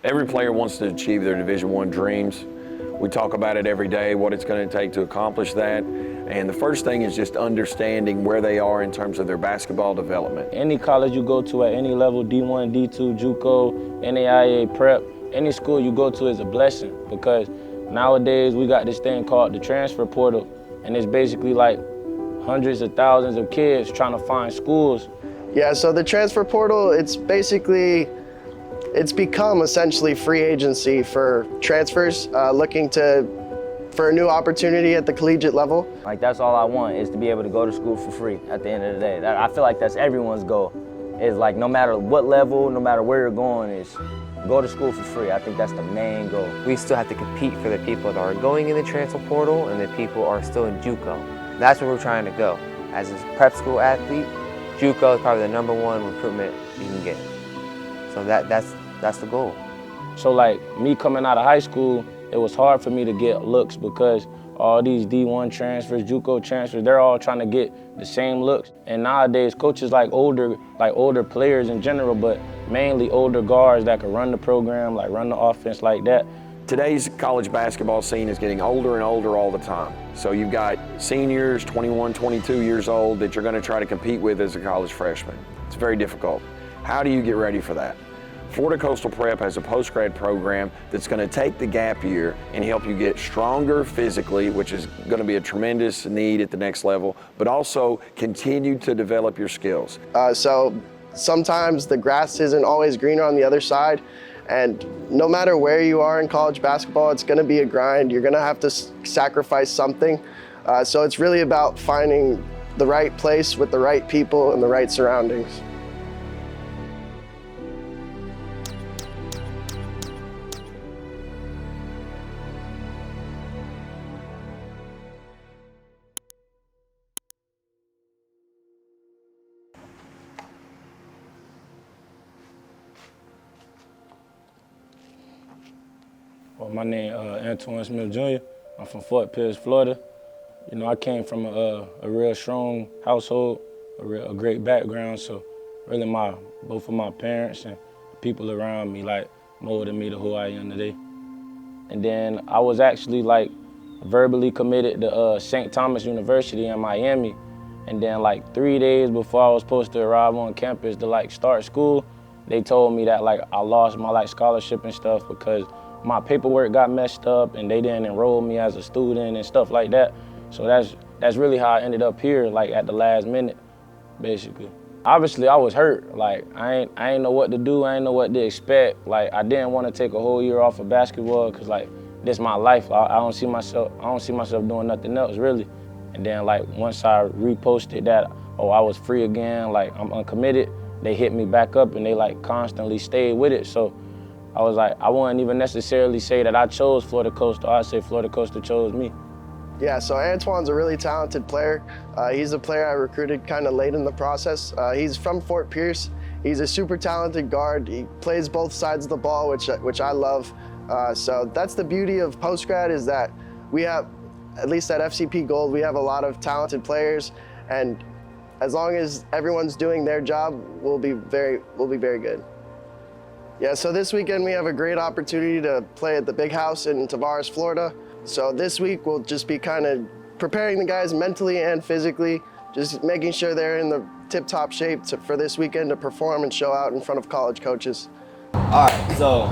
Every player wants to achieve their Division I dreams. We talk about it every day, what it's going to take to accomplish that. And the first thing is just understanding where they are in terms of their basketball development. Any college you go to at any level, D1, D2, JUCO, NAIA, prep, any school you go to is a blessing, because nowadays we got this thing called the transfer portal, and it's basically like hundreds of thousands of kids trying to find schools. Yeah, so the transfer portal, it's become essentially free agency for transfers looking for a new opportunity at the collegiate level. Like, that's all I want, is to be able to go to school for free at the end of the day. I feel like that's everyone's goal, is like no matter what level, no matter where you're going, is go to school for free. I think that's the main goal. We still have to compete for the people that are going in the transfer portal and the people are still in JUCO. That's where we're trying to go. As a prep school athlete, JUCO is probably the #1 recruitment you can get. So that's the goal. So like me coming out of high school, it was hard for me to get looks because all these D1 transfers, JUCO transfers, they're all trying to get the same looks. And nowadays, coaches like older players in general, but mainly older guards that can run the program, like run the offense like that. Today's college basketball scene is getting older and older all the time. So you've got seniors, 21, 22 years old, that you're going to try to compete with as a college freshman. It's very difficult. How do you get ready for that? Florida Coastal Prep has a post-grad program that's going to take the gap year and help you get stronger physically, which is going to be a tremendous need at the next level, but also continue to develop your skills. So sometimes the grass isn't always greener on the other side, and no matter where you are in college basketball, it's going to be a grind. You're going to have to sacrifice something. So it's really about finding the right place with the right people and the right surroundings. Well, my name is Antawn Smith Jr. I'm from Fort Pierce, Florida. You know, I came from a real strong household, a great background, so really both of my parents and the people around me like molded me to who I am today. And then I was actually like verbally committed to St. Thomas University in Miami. And then like 3 days before I was supposed to arrive on campus to like start school, they told me that like I lost my like scholarship and stuff because my paperwork got messed up and they didn't enroll me as a student and stuff like that. So that's really how I ended up here, like at the last minute, basically. Obviously I was hurt. Like I ain't know what to do, I ain't know what to expect. Like I didn't want to take a whole year off of basketball because like this is my life. I don't see myself doing nothing else really. And then like once I reposted that, oh, I was free again, like I'm uncommitted, they hit me back up and they like constantly stayed with it. So I was like, I wouldn't even necessarily say that I chose Florida Coastal. I'd say Florida Coastal chose me. Yeah, so Antoine's a really talented player. He's a player I recruited kind of late in the process. He's from Fort Pierce. He's a super talented guard. He plays both sides of the ball, which I love. So that's the beauty of postgrad, is that we have, at least at FCP Gold, we have a lot of talented players, and as long as everyone's doing their job, we'll be very good. Yeah, so this weekend we have a great opportunity to play at the Big House in Tavares, Florida. So this week we'll just be kind of preparing the guys mentally and physically, just making sure they're in the tip-top shape for this weekend to perform and show out in front of college coaches. All right, so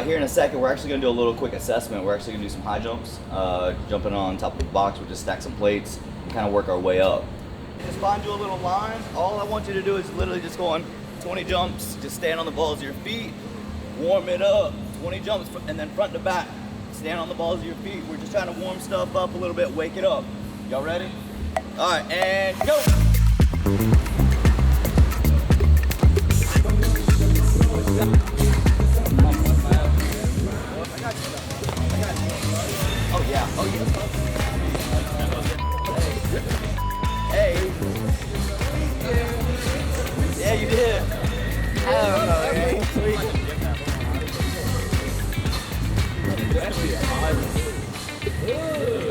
here in a second we're actually going to do a little quick assessment. We're actually going to do some high jumps, jumping on top of the box. We'll just stack some plates and kind of work our way up. Just find you a little line. All I want you to do is literally just go on 20 jumps, just stand on the balls of your feet, warm it up, 20 jumps, and then front to back. Stand on the balls of your feet. We're just trying to warm stuff up a little bit, wake it up. Y'all ready? All right, and go. Oh yeah, oh yeah. Hey. Yeah, you did. I don't know, man.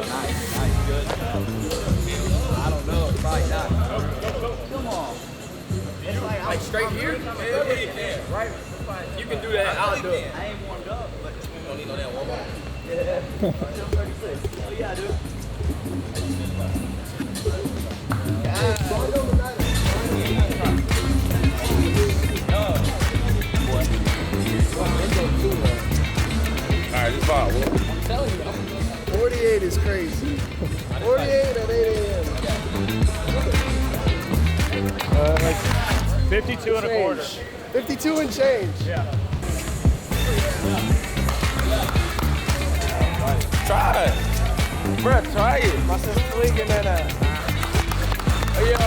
Nice, good. I don't know, probably not. Come on. It's like straight here? Yeah, right. You you can do that, I'll do it. I ain't warmed up, but You don't need no damn warm up. yeah. 36. Oh yeah, I do. All right, just follow. 48 is crazy. 48 at 8 a.m. 52 and a quarter. 52 and change. Yeah. Try it. Bruh, try it. My sister's leaking that out. Hey, yo.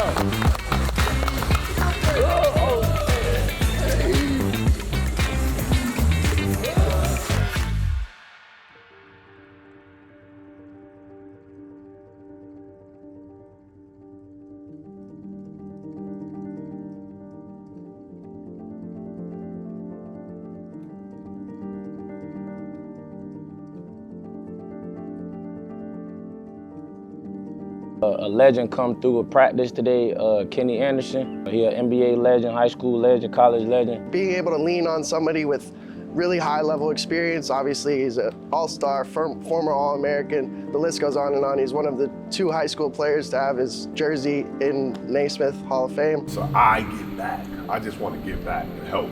A legend come through a practice today, Kenny Anderson. He an NBA legend, high school legend, college legend. Being able to lean on somebody with really high level experience, obviously he's an all-star, former All-American, the list goes on and on. He's one of the 2 high school players to have his jersey in Naismith Hall of Fame. So I give back. I just want to give back and help.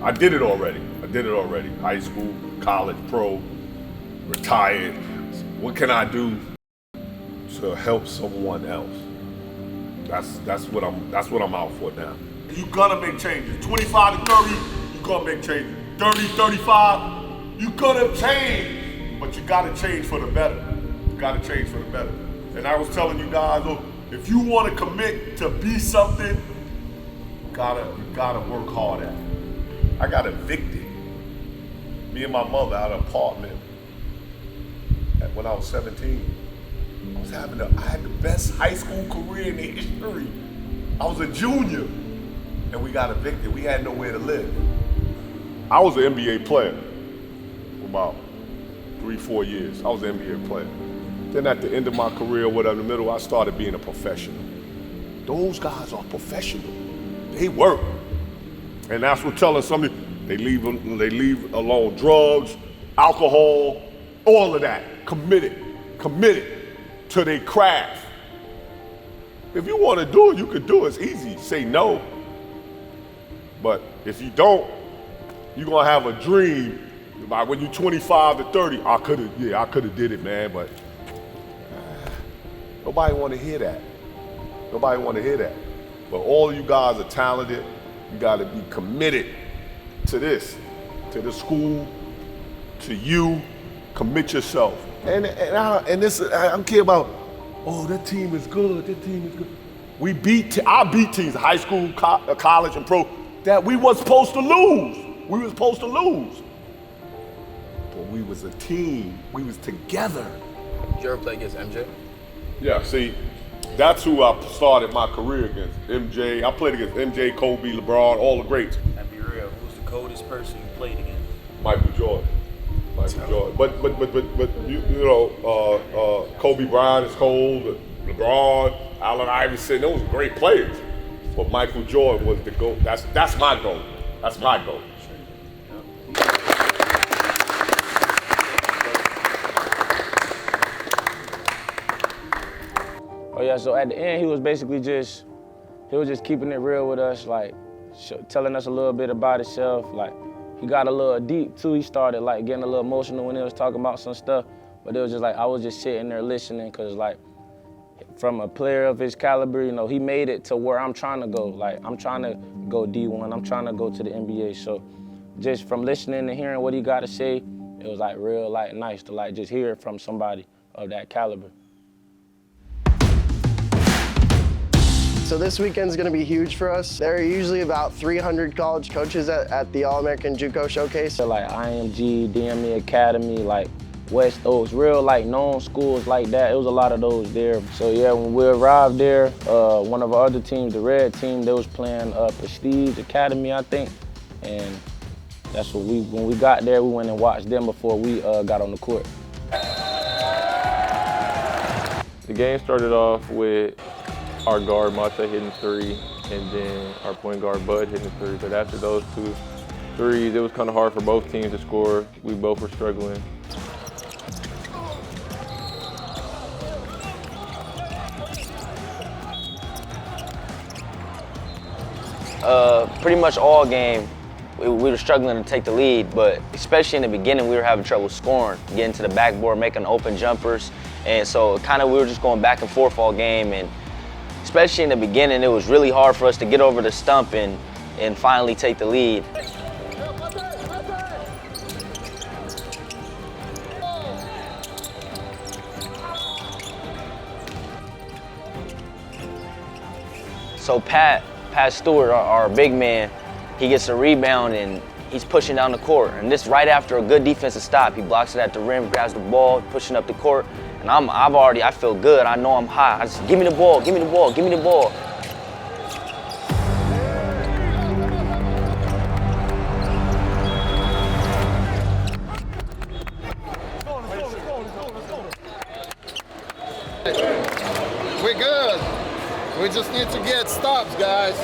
I did it already. High school, college, pro, retired. What can I do to help someone else? That's what I'm out for now. You gonna make changes. 25 to 30, you gonna make changes. 30, 35, you gonna change. But you gotta change for the better. And I was telling you guys, if you wanna commit to be something, you gotta work hard at it. I got evicted. Me and my mother out of an apartment when I was 17. I had the best high school career in the history. I was a junior, and we got evicted. We had nowhere to live. I was an NBA player for about 3-4 years. I was an NBA player. Then at the end of my career, whatever, in the middle, I started being a professional. Those guys are professional. They work. And that's what telling somebody, they leave alone drugs, alcohol, all of that. Committed to their craft. If you want to do it, you can do it. It's easy. Say no. But if you don't, you're going to have a dream. Like when you're 25 to 30, I could have did it, man, but nobody want to hear that. But all of you guys are talented. You got to be committed to this, to the school, to you. Commit yourself. And this, I don't care about, that team is good, I beat teams, high school, college, and pro, that we was supposed to lose. But we was a team. We was together. Did you ever play against MJ? Yeah, see, that's who I started my career against. MJ, I played against MJ, Kobe, LeBron, all the greats. And be real, who's the coldest person you played against? Michael Jordan. But you know, Kobe Bryant is cold, LeBron, Allen Iverson, those were great players. But Michael Jordan was the GOAT. That's my GOAT. Oh yeah, so at the end, he was basically just keeping it real with us, like telling us a little bit about himself. Like he got a little deep too. He started like getting a little emotional when he was talking about some stuff. But it was just like, I was just sitting there listening, cause like from a player of his caliber, you know, he made it to where I'm trying to go. Like I'm trying to go D1, I'm trying to go to the NBA. So just from listening and hearing what he got to say, it was like real like nice to like just hear it from somebody of that caliber. So this weekend's gonna be huge for us. There are usually about 300 college coaches at the All American JUCO Showcase. So like IMG, DME Academy, like West Oaks, real like known schools like that. It was a lot of those there. So yeah, when we arrived there, one of our other teams, the red team, they was playing Prestige Academy, I think. And that's what when we got there, we went and watched them before we got on the court. The game started off with our guard, Mata, hitting three, and then our point guard, Bud, hitting three. But after those two threes. It was kind of hard for both teams to score. We both were struggling. Pretty much all game, we were struggling to take the lead, but especially in the beginning, we were having trouble scoring, getting to the backboard, making open jumpers. And so kind of we were just going back and forth all game. And especially in the beginning, it was really hard for us to get over the stump and finally take the lead. So Pat Stewart, our big man, he gets a rebound and he's pushing down the court. And this right after a good defensive stop. He blocks it at the rim, grabs the ball, pushing up the court. And I feel good. I know I'm hot. I just, give me the ball, give me the ball, give me the ball. We're good. We just need to get stops, guys.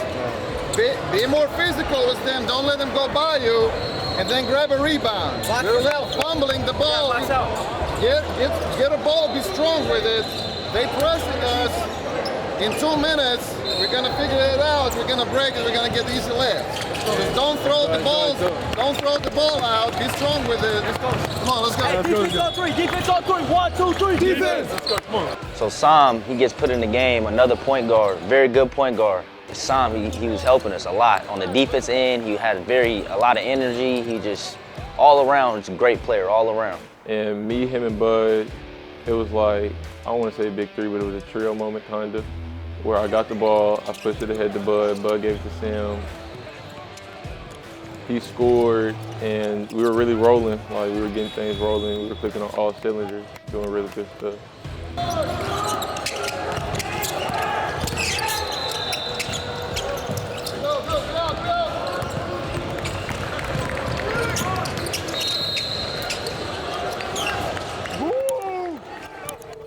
Be more physical with them. Don't let them go by you. And then grab a rebound. They're fumbling the ball. Get a ball, be strong with it. They pressing us. In 2 minutes, we're gonna figure it out. We're gonna break it. We're gonna get easy layups. Just don't throw the balls. Don't throw the ball out. Be strong with it. Come on, let's go. Hey, defense on three. Defense on three. 1, 2, 3. Defense. Let's go. Come on. So Sam, he gets put in the game. Another point guard, very good point guard. Sam, he was helping us a lot on the defense end. He had a lot of energy. He just all around, just a great player all around. And me, him, and Bud, it was like, I don't want to say big three, but it was a trio moment kind of, where I got the ball, I pushed it ahead to Bud gave it to Sam. He scored, and we were really rolling. Like, we were getting things rolling. We were clicking on all cylinders, doing really good stuff.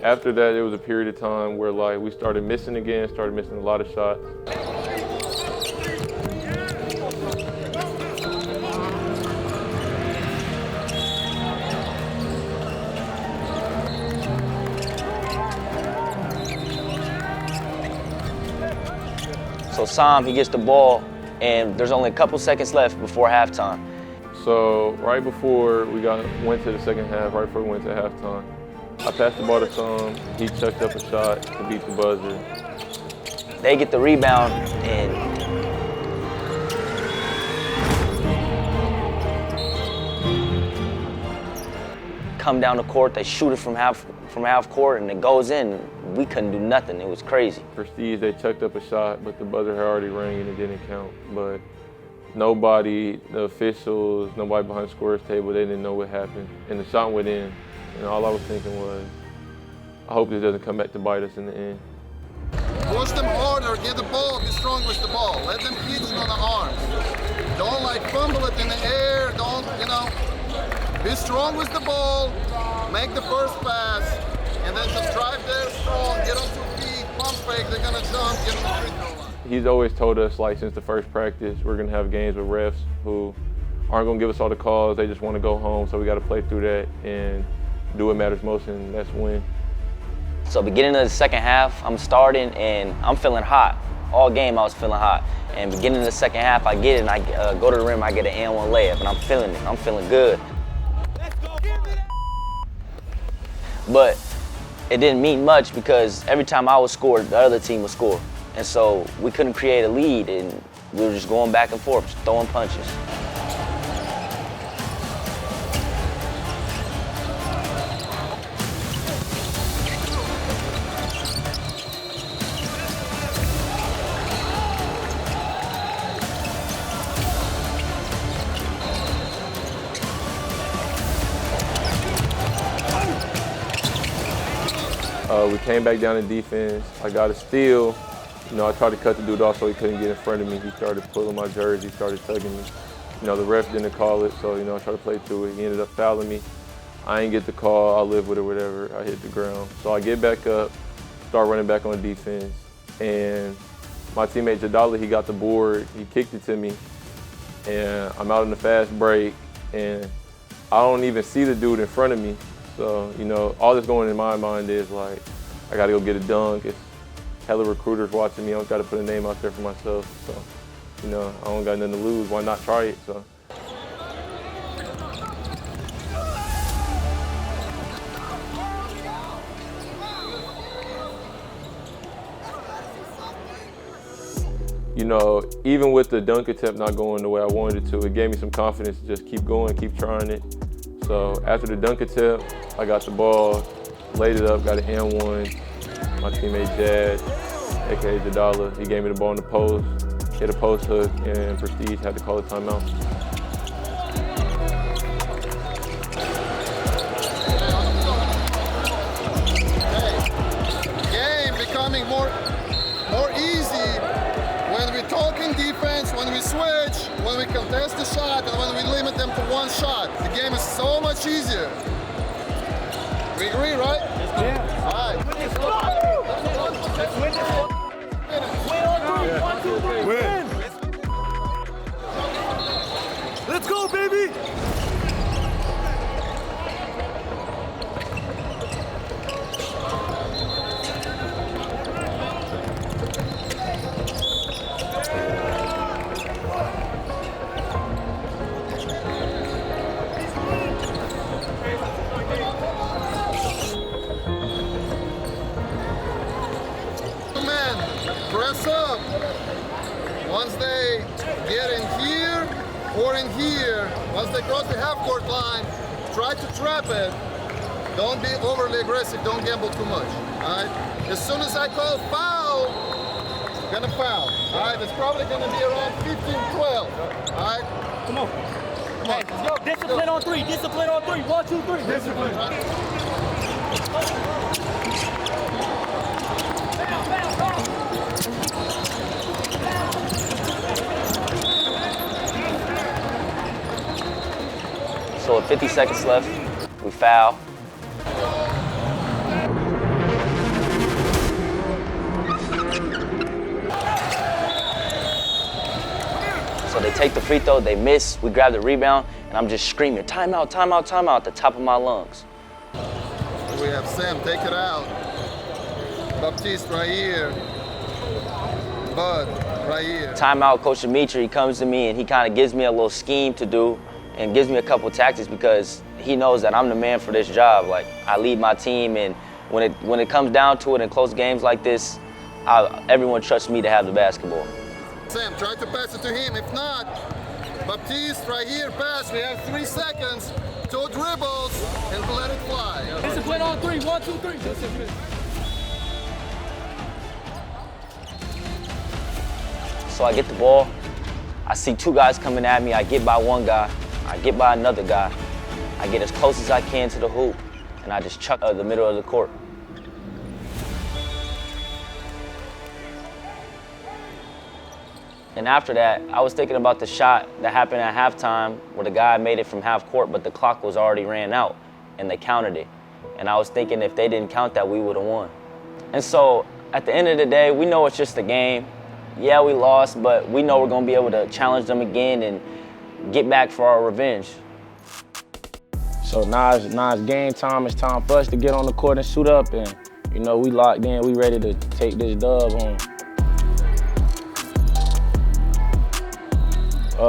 After that, it was a period of time where like we started missing again, started missing a lot of shots. So Sam, he gets the ball, and there's only a couple seconds left before halftime. So right before we went to the second half, right before we went to halftime, I passed the ball to Sam. He chucked up a shot to beat the buzzer. They get the rebound and come down the court. They shoot it from half court, and it goes in. We couldn't do nothing. It was crazy. Prestige, they chucked up a shot, but the buzzer had already rang and it didn't count. But nobody, the officials, nobody behind the scorer's table, they didn't know what happened. And the shot went in. And all I was thinking was, I hope this doesn't come back to bite us in the end. Push them harder, get the ball, be strong with the ball. Let them hit it on the arms. Don't like fumble it in the air, don't, be strong with the ball, make the first pass, and then just drive there strong, get on 2 feet, pump fake, they're gonna jump, get on the free throw line. He's always told us, like, since the first practice, we're gonna have games with refs who aren't gonna give us all the calls, they just wanna go home, so we gotta play through that and do what matters most, and that's win. So beginning of the second half, I'm starting and I'm feeling hot. All game I was feeling hot. And beginning of the second half, I get it and I go to the rim, I get an N1 layup, and I'm feeling it. I'm feeling good. Let's go. Give me that. But it didn't mean much because every time I would score, the other team would score. And so we couldn't create a lead, and we were just going back and forth, just throwing punches. We came back down in defense. I got a steal. I tried to cut the dude off so he couldn't get in front of me. He started pulling my jersey, started tugging me. The ref didn't call it, so, I tried to play through it. He ended up fouling me. I ain't get the call. I'll live with it, whatever. I hit the ground. So I get back up, start running back on defense, and my teammate Jadala, he got the board. He kicked it to me, and I'm out in the fast break, and I don't even see the dude in front of me. So, you know, all that's going in my mind is like, I gotta go get a dunk. It's hella recruiters watching me. I don't gotta put a name out there for myself. So, you know, I don't got nothing to lose. Why not try it? So. You know, even with the dunk attempt not going the way I wanted it to, it gave me some confidence to just keep going, keep trying it. So after the dunk attempt, I got the ball, laid it up, got an and one. My teammate Jad, aka Jadala, he gave me the ball in the post, hit a post hook, and Prestige had to call a timeout. Game becoming more easy when we talk in defense, when we switch, when we contest the shot, and when we limit them to one shot. The game is so much easier. We agree, right? Yeah. All right. Let's win this one. Win on 3, 1, 2, 3, win. Let's go, baby. Press up. Once they get in here or in here, once they cross the half-court line, try to trap it. Don't be overly aggressive. Don't gamble too much. All right. As soon as I call foul, gonna foul. All right. It's probably gonna be around 15-12. All right. Come on. Come on. Let's go. Discipline on 3. Discipline on 3. 1, 2, 3. Discipline. So with 50 seconds left, we foul. So they take the free throw, they miss, we grab the rebound, and I'm just screaming, timeout, timeout, timeout, at the top of my lungs. We have Sam, take it out. Baptiste right here. Bud right here. Timeout, Coach Dimitri, he comes to me and he kind of gives me a little scheme to do and gives me a couple tactics because he knows that I'm the man for this job. Like, I lead my team, and when it comes down to it in close games like this, everyone trusts me to have the basketball. Sam, try to pass it to him. If not, Baptiste right here, pass. We have 3 seconds, 2 dribbles, and let it fly. Discipline on 3. 1, 2, 3. Discipline. So I get the ball, I see 2 guys coming at me, I get by one guy, I get by another guy, I get as close as I can to the hoop, and I just chuck the middle of the court. And after that, I was thinking about the shot that happened at halftime where the guy made it from half court, but the clock was already ran out, and they counted it. And I was thinking if they didn't count that, we would have won. And so at the end of the day, we know it's just a game. Yeah, we lost, but we know we're gonna be able to challenge them again and get back for our revenge. So now it's game time. It's time for us to get on the court and suit up, and you know, we locked in, we ready to take this dub home.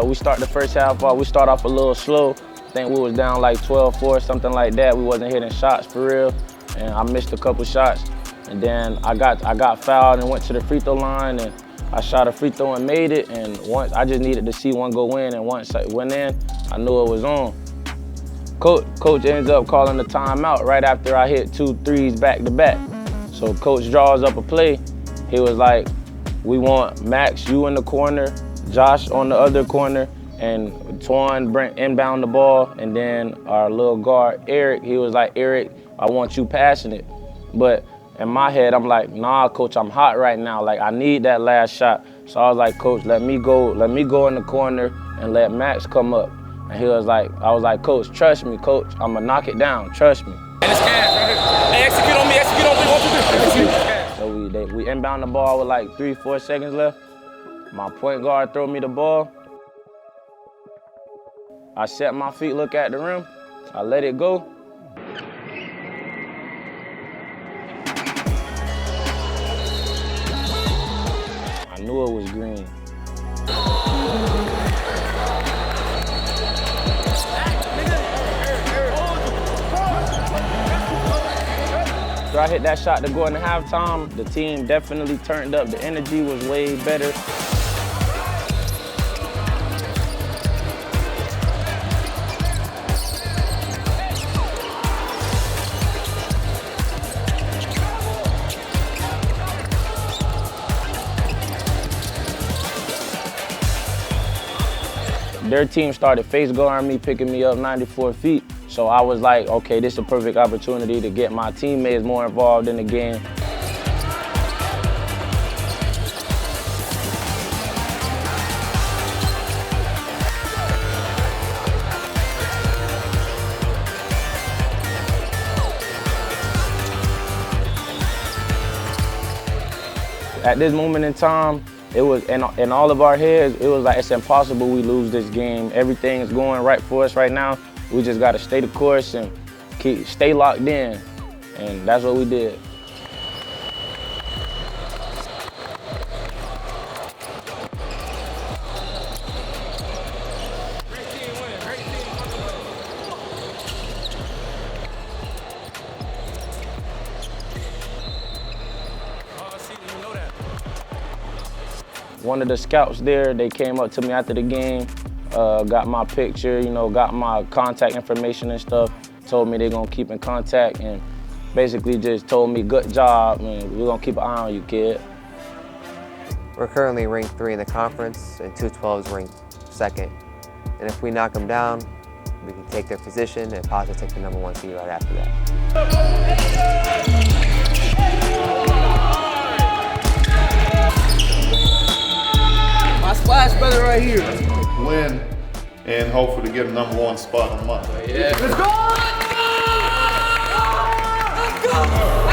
We start the first half off, we start off a little slow. I think we was down like 12-4, something like that. We wasn't hitting shots for real, and I missed a couple shots. And then I got fouled and went to the free throw line, and I shot a free throw and made it, and once I just needed to see one go in, and once it went in, I knew it was on. Coach ends up calling the timeout right after I hit 2 threes back to back. So coach draws up a play. He was like, we want Max, you in the corner, Josh on the other corner, and Antawn inbound the ball, and then our little guard, Eric, he was like, Eric, I want you passing it. But in my head, I'm like, nah, coach, I'm hot right now. Like, I need that last shot. So I was like, coach, let me go in the corner and let Max come up. And he was like, I was like, coach, trust me, coach. I'm gonna knock it down, trust me. And it's cash right here. Hey, execute on me, execute on me, 1, 2, 3. So we inbound the ball with like 3-4 seconds left. My point guard threw me the ball. I set my feet, look at the rim, I let it go. I knew it was green. After I hit that shot to go into halftime, the team definitely turned up. The energy was way better. Their team started face guarding me, picking me up 94 feet. So I was like, okay, this is a perfect opportunity to get my teammates more involved in the game. At this moment in time, it was in all of our heads, it was like it's impossible we lose this game. Everything is going right for us right now. We just got to stay the course and stay locked in, and that's what we did. One of the scouts there, they came up to me after the game, got my picture, you know, got my contact information and stuff, told me they're gonna keep in contact, and basically just told me, good job, and we're gonna keep an eye on you, kid. We're currently ranked 3 in the conference, and 212 is ranked 2nd. And if we knock them down, we can take their position and possibly take the #1 seed right after that. My splash brother right here. Win and hopefully to get a #1 spot on Monday. Yeah. Let's go! Let's go!